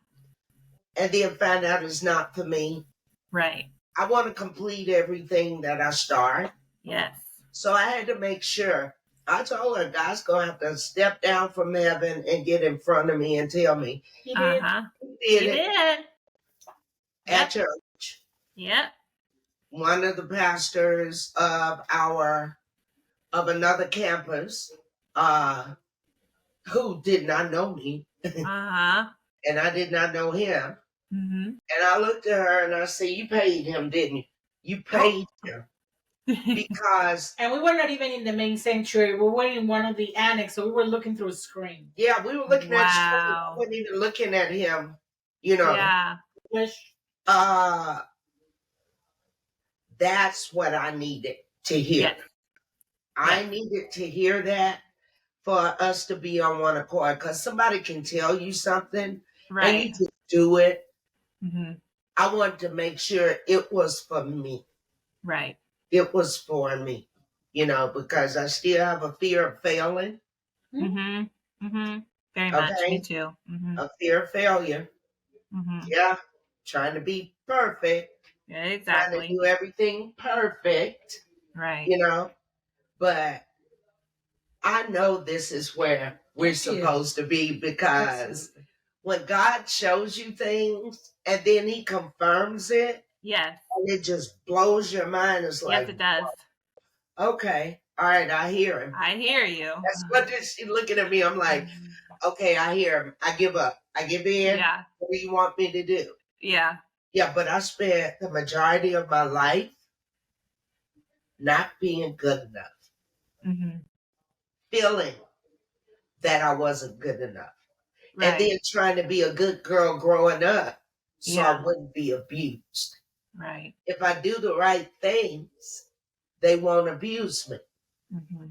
And then find out it's not for me. Right. I want to complete everything that I start. Yes. So I had to make sure. I told her, God's going to have to step down from heaven and get in front of me and tell me. He did. He did. At church. Yep. One of the pastors of another campus uh, who did not know me, Uh-huh. and I did not know him. Mm-hmm. And I looked at her and I said, "You paid him, didn't you? You paid him because And we were not even in the main sanctuary. We were in one of the annex, so we were looking through a screen. yeah, we were looking at screen. I Wow. wasn't even looking at him. You know, Yeah. Which, uh, that's what I needed to hear. Yes. I needed to hear that for us to be on one accord, because somebody can tell you something and you Right. just do it. Mm-hmm. I wanted to make sure it was for me. Right. It was for me, because I still have a fear of failing. Mm-hmm. Mm-hmm. Very much. Me Okay. too. Mm-hmm. A fear of failure. Mm-hmm. Yeah. Trying to be perfect. Yeah, Trying to exactly. do everything perfect, Right. But I know this is where we're supposed to be, because absolutely. when God shows you things and then he confirms it Yes. and it just blows your mind. It's Yes, like, it does. okay, all right, I hear him. I hear you. That's what she's looking at me. I'm like, okay, I hear him. I give up. I give in. Yeah. What do you want me to do? Yeah. Yeah, but I spent the majority of my life not being good enough, Mm-hmm. feeling that I wasn't good enough. Right. And then trying to be a good girl growing up so I Yeah. wouldn't be abused. Right. If I do the right things, they won't abuse me. Mm-hmm.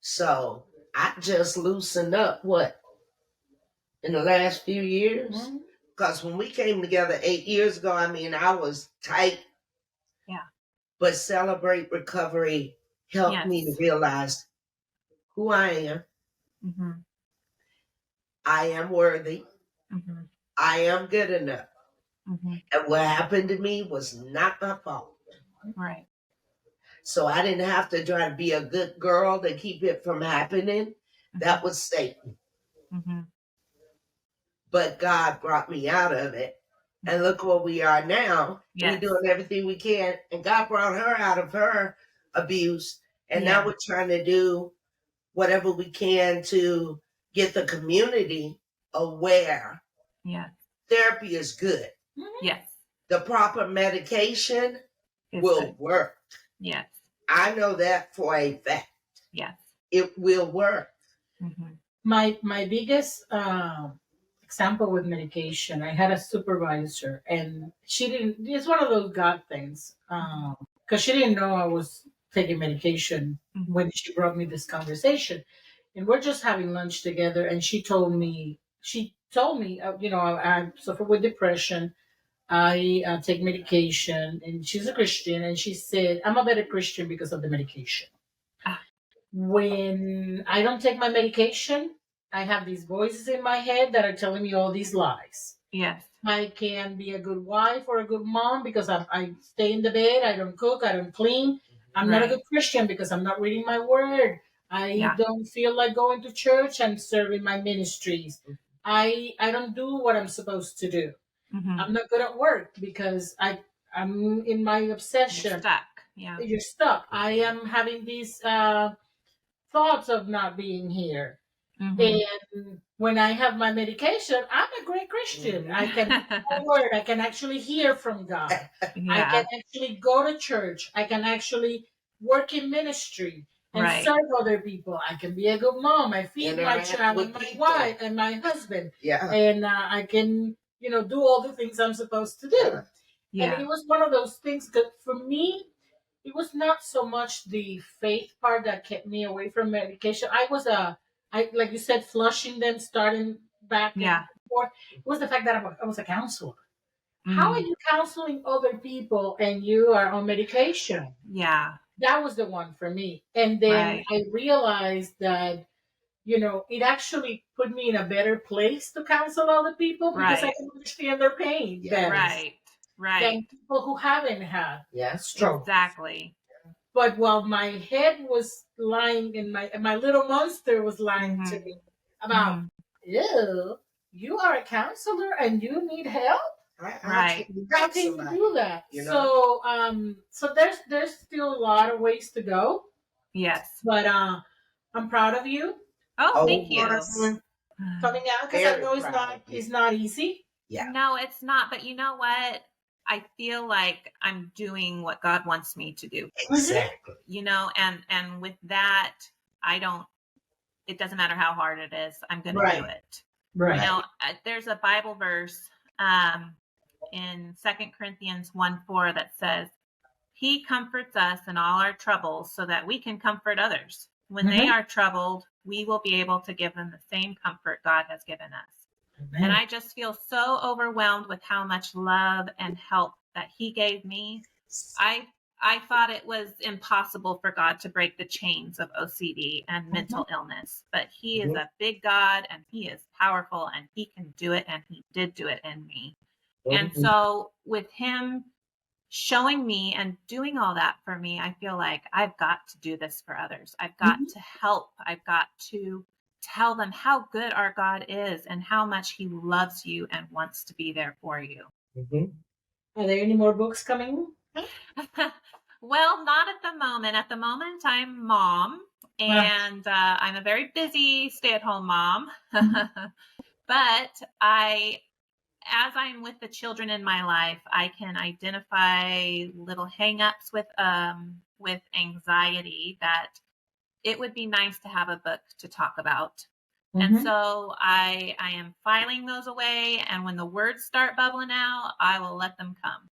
So I just loosened up in the last few years. Because when we came together 8 years ago, I was tight. Yeah. But Celebrate Recovery helped me to Yes. realize who I am. Mm-hmm. I am worthy. Mm-hmm. I am good enough. Mm-hmm. And what happened to me was not my fault. Right. So I didn't have to try to be a good girl to keep it from happening. That was Satan. Mm-hmm. But God brought me out of it. And look where we are now. Yes. We're doing everything we can. And God brought her out of her abuse. And Yeah. now we're trying to do whatever we can to get the community aware. Yeah. Therapy is good. Yes. The proper medication It's will good. work. Yes. I know that for a fact. Yes. It will work. Mm-hmm. my biggest example with medication, I had a supervisor, and she didn't. It's one of those God things, because she didn't know I was taking medication Mm-hmm. when she brought me this conversation, and we're just having lunch together, and she told me, I suffer with depression. I take medication, and she's a Christian, and she said, I'm a better Christian because of the medication. Ah. When I don't take my medication, I have these voices in my head that are telling me all these lies. Yes. I can be a good wife or a good mom because I stay in the bed, I don't cook, I don't clean. I'm not a Right. good Christian because I'm not reading my word. I Yeah. don't feel like going to church and serving my ministries. I don't do what I'm supposed to do. Mm-hmm. I'm not good at work because I'm in my You're obsession. stuck. Yeah. You're stuck. I am having these thoughts of not being here. Mm-hmm. And when I have my medication, I'm a great Christian. I can read my word. I can actually hear from God. I Yeah. can actually go to church. I can actually work in ministry and Right. serve other people. I can be a good mom. I feed my Interact child with and my people. wife and my husband. Yeah. And I can, do all the things I'm supposed to do. And Yeah. it was one of those things that for me, it was not so much the faith part that kept me away from medication. I like you said, flushing them, starting back Yeah. and forth. It was the fact that I was a counselor. Mm. How are you counseling other people and you are on medication? Yeah. That was the one for me. And then Right. I realized that, it actually put me in a better place to counsel other people because I Right. can understand their pain Yeah. better Right. Right. than people who haven't had stroke. Exactly. But while my head was lying in my little monster was lying Mhm. to me about, ew, you are a counselor and you need help. Right. How can you do that? So there's still a lot of ways to go. Yes. But I'm proud of you Oh, thank you. yes. coming out, because I Very know proud of you. it's not easy. Yeah. No, it's not. But you know what? I feel like I'm doing what God wants me to do. Exactly. You know, and with that, I don't. It doesn't matter how hard it is. I'm going to Right. do it. Right. You know, there's a Bible verse in 2 Corinthians 1:4 that says, He comforts us in all our troubles so that we can comfort others. When they are troubled, we will be able to give them the same comfort God has given us. Amen. And I just feel so overwhelmed with how much love and help that He gave me. I thought it was impossible for God to break the chains of OCD and mental illness, but He is a big God and He is powerful and He can do it, and He did do it in me. And so with Him showing me and doing all that for me, I feel like I've got to do this for others. I've got to help. I've got to tell them how good our God is and how much He loves you and wants to be there for you. Are there any more books coming? Well, not at the moment. At the moment, I'm mom, and I'm a very busy stay-at-home mom. But as I'm with the children in my life, I can identify little hang-ups with anxiety that it would be nice to have a book to talk about. And so I am filing those away, and when the words start bubbling out, I will let them come.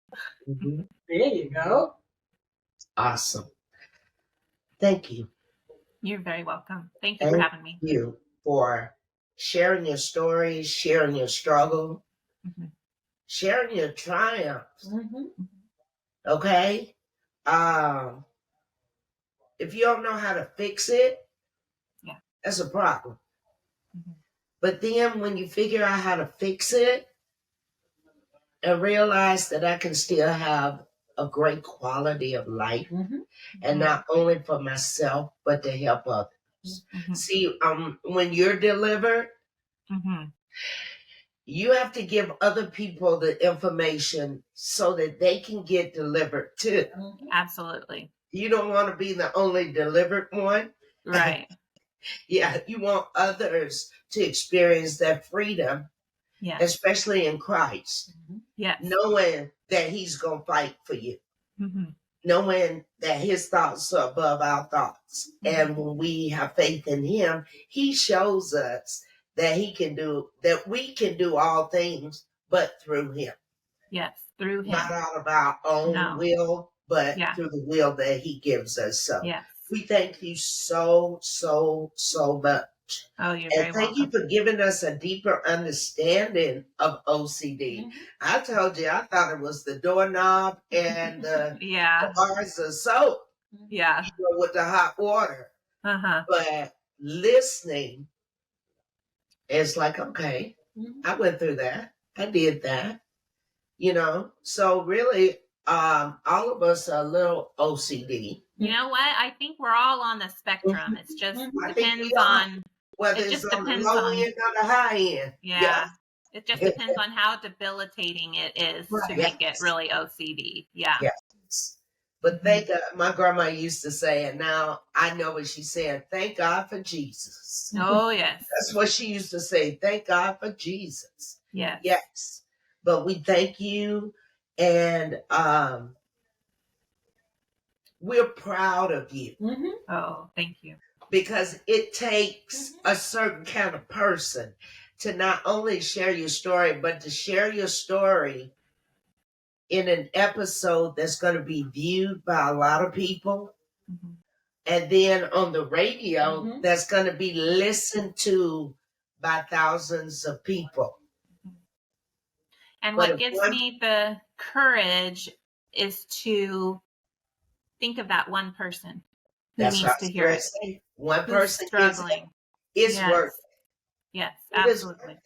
There you go. Awesome. Thank you. You're very welcome. Thank you for having me. Thank you for sharing your stories, sharing your struggle, sharing your triumphs. Okay? If you don't know how to fix it, that's a problem. But then when you figure out how to fix it and realize that I can still have a great quality of life, and not only for myself, but to help others. See, when you're delivered, you have to give other people the information so that they can get delivered too. Absolutely. You don't want to be the only delivered one. Right. Yeah, you want others to experience that freedom, especially in Christ. Yes. Knowing that He's going to fight for you. Knowing that His thoughts are above our thoughts. And when we have faith in Him, He shows us that we can do all things, but through Him. Yes, through Him. Not out of our own will, but through the will that He gives us. So we thank you so, so, so much. Oh, you're very welcome. Thank you for giving us a deeper understanding of OCD. I told you, I thought it was the doorknob and the bars of soap. With the hot water. But listening, it's like, okay, I went through that. I did that. So really, all of us are a little OCD. You know what? I think we're all on the spectrum. It just depends on whether it's on the low end or the high end. It just depends on how debilitating it is to make it really OCD. Yes. But thank God, my grandma used to say, and now I know what she said, thank God for Jesus. Oh, yes. That's what she used to say, thank God for Jesus. Yes. Yes. But we thank you, and we're proud of you. Oh, thank you. Because it takes a certain kind of person to not only share your story, but to share your story in an episode that's going to be viewed by a lot of people. And then on the radio, that's going to be listened to by thousands of people. And what gives me the courage is to think of that one person who needs to hear it. One person struggling. It's worth it. Yes, absolutely.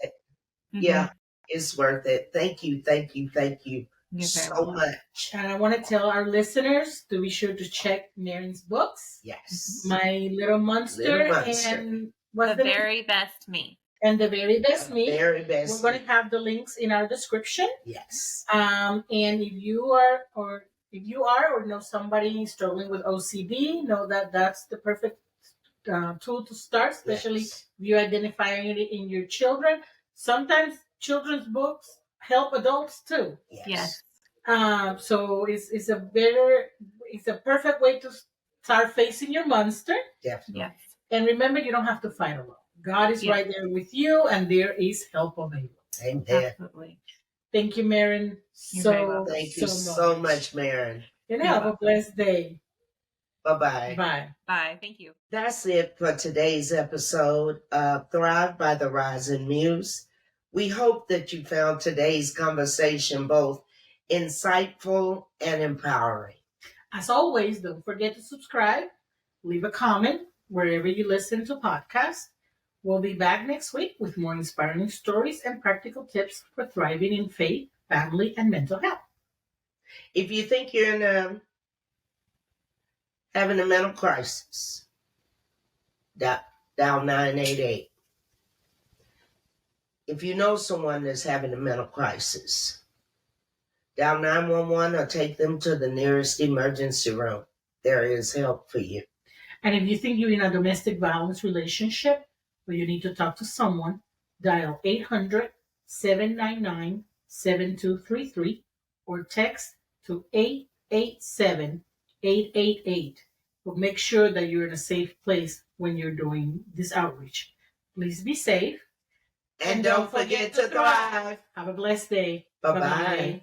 Yeah, it's worth it. Thank you, thank you, thank you so much. And I want to tell our listeners to be sure to check Marin's books. Yes. My Little Monster. And what's the Very Best Me. And The Very Best Me. Very Best We're going to have the links in our description. Yes. And if you are, or if you are or know somebody struggling with OCD, know that that's the perfect tool to start, especially Yes. if you identify it in your children. Sometimes children's books help adults too. Yes. So it's a perfect way to start facing your monster. Definitely. Yes. And remember, you don't have to fight alone. God is Yeah. right there with you, and there is help available. Amen. Absolutely. Thank you, Marin, You're very so welcome. Thank you so much, Marin. And You're have a welcome. blessed day. Bye-bye. Bye. Bye. Thank you. That's it for today's episode of Thrive by the Rising Muse. We hope that you found today's conversation both insightful and empowering. As always, don't forget to subscribe, leave a comment wherever you listen to podcasts. We'll be back next week with more inspiring stories and practical tips for thriving in faith, family, and mental health. If you think you're having a mental crisis, dial 988. If you know someone that's having a mental crisis, dial 911 or take them to the nearest emergency room. There is help for you. And if you think you're in a domestic violence relationship or you need to talk to someone, dial 800-799-7233 or text to 887-888. But make sure that you're in a safe place when you're doing this outreach. Please be safe. And don't forget to thrive. Have a blessed day. Bye-bye. Bye-bye.